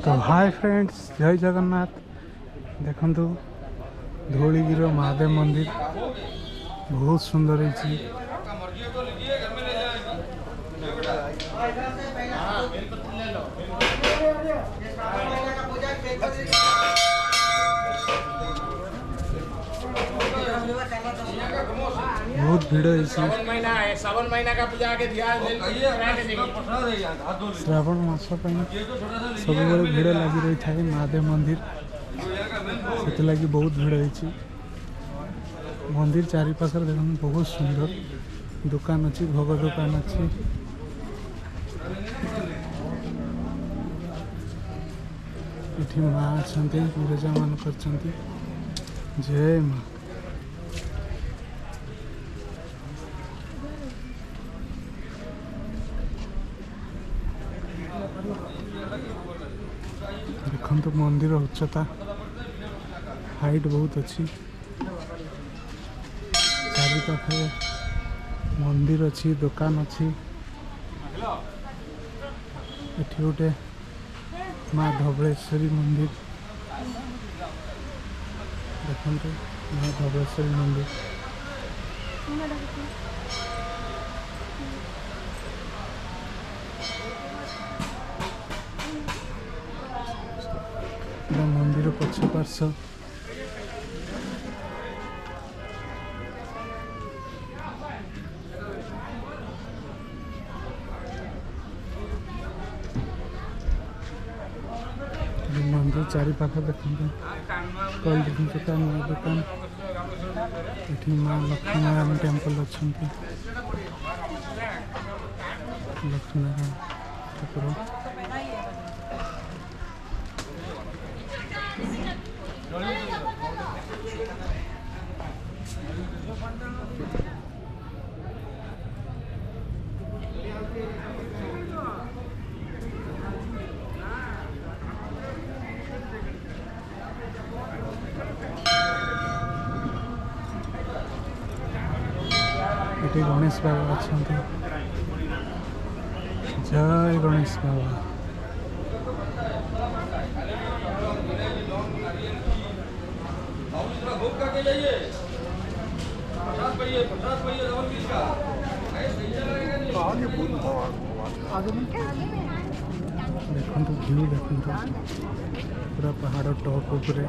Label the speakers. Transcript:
Speaker 1: तो hi friends, जय जगन्नाथ। देखु धौलीगिर महादेव मंदिर बहुत सुंदर है। बहुत भीड़ है।
Speaker 2: सावन महीना का पूजा के ध्यान
Speaker 1: श्रावण मास सब भीड़ लगी रही है महादेव मंदिर से लगी बहुत भीड़ है। मंदिर चारिपाखर देख बहुत सुंदर दुकान अच्छी, भोग दुकान अच्छी। ये माँ अच्छा विरजा मान कर जय माँ। देखो तो मंदिर उच्चता हाइट बहुत अच्छी। चारि पाखे मंदिर अच्छी, दुकान अच्छी। एठी गोटे माँ धवलेश्वरी मंदिर देखो, माँ धवलेश्वरी मंदिर। मंदिर पक्ष पार्श्व मंदिर चारिपाख देखते कल दुकान दुकान। ये माँ लक्ष्मी नारायण टेम्पल अच्छा, लक्ष्मी नारायण ठाकुर। ये गणेश बाबा अच्छा, जय गणेश बाबा। देखो व्यू देखो पूरा पहाड़ टॉप उपरे।